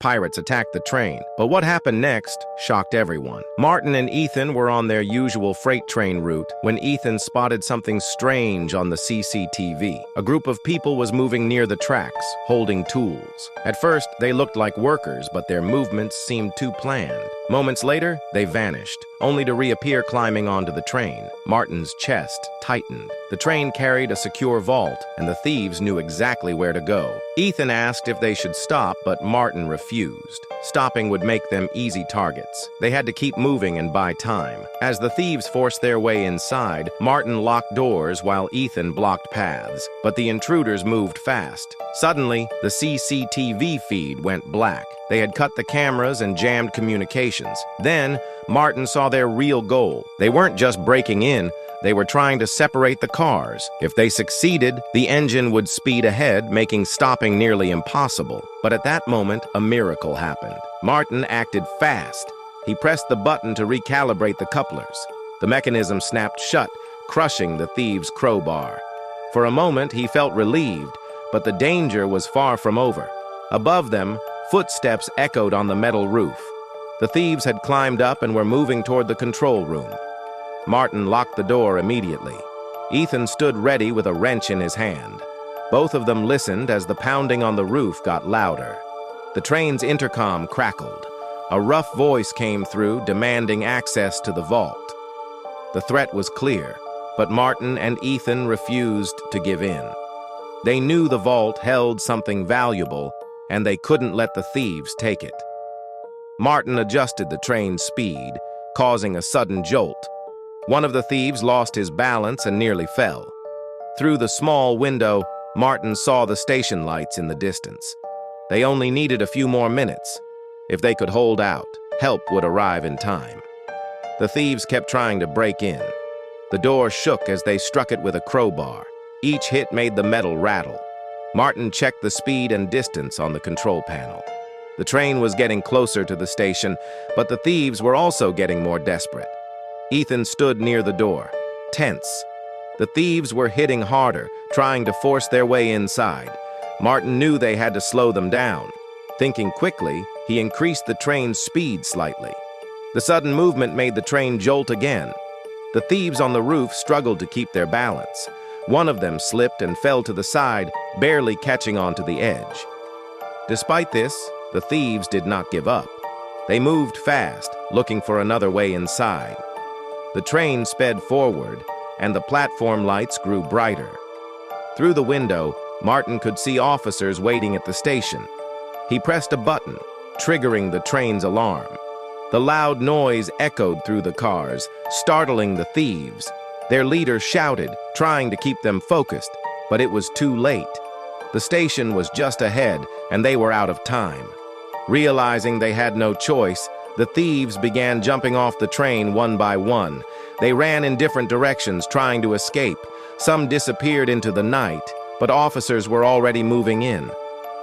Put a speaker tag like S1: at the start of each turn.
S1: pirates attacked the train. But what happened next shocked everyone. Martin and Ethan were on their usual freight train route when Ethan spotted something strange on the CCTV. A group of people was moving near the tracks, holding tools. At first, they looked like workers, but their movements seemed too planned. Moments later, they vanished, only to reappear climbing onto the train. Martin's chest tightened. The train carried a secure vault, and the thieves knew exactly where to go. Ethan asked if they should stop, but Martin refused. Stopping would make them easy targets. They had to keep moving and buy time. As the thieves forced their way inside, Martin locked doors while Ethan blocked paths. But the intruders moved fast. Suddenly, the CCTV feed went black. They had cut the cameras and jammed communications. Then, Martin saw their real goal. They weren't just breaking in, they were trying to separate the cars. If they succeeded, the engine would speed ahead, making stopping nearly impossible. But at that moment, a miracle happened. Martin acted fast. He pressed the button to recalibrate the couplers. The mechanism snapped shut, crushing the thieves' crowbar. For a moment, he felt relieved, but the danger was far from over. Above them, footsteps echoed on the metal roof. The thieves had climbed up and were moving toward the control room. Martin locked the door immediately. Ethan stood ready with a wrench in his hand. Both of them listened as the pounding on the roof got louder. The train's intercom crackled. A rough voice came through, demanding access to the vault. The threat was clear, but Martin and Ethan refused to give in. They knew the vault held something valuable, and they couldn't let the thieves take it. Martin adjusted the train's speed, causing a sudden jolt. One of the thieves lost his balance and nearly fell. Through the small window, Martin saw the station lights in the distance. They only needed a few more minutes. If they could hold out, help would arrive in time. The thieves kept trying to break in. The door shook as they struck it with a crowbar. Each hit made the metal rattle. Martin checked the speed and distance on the control panel. The train was getting closer to the station, but the thieves were also getting more desperate. Ethan stood near the door, tense. The thieves were hitting harder, trying to force their way inside. Martin knew they had to slow them down. Thinking quickly, he increased the train's speed slightly. The sudden movement made the train jolt again. The thieves on the roof struggled to keep their balance. One of them slipped and fell to the side, barely catching onto the edge. Despite this, the thieves did not give up. They moved fast, looking for another way inside. The train sped forward, and the platform lights grew brighter. Through the window, Martin could see officers waiting at the station. He pressed a button, triggering the train's alarm. The loud noise echoed through the cars, startling the thieves. Their leader shouted, trying to keep them focused, but it was too late. The station was just ahead, and they were out of time. Realizing they had no choice, the thieves began jumping off the train one by one. They ran in different directions, trying to escape. Some disappeared into the night, but officers were already moving in.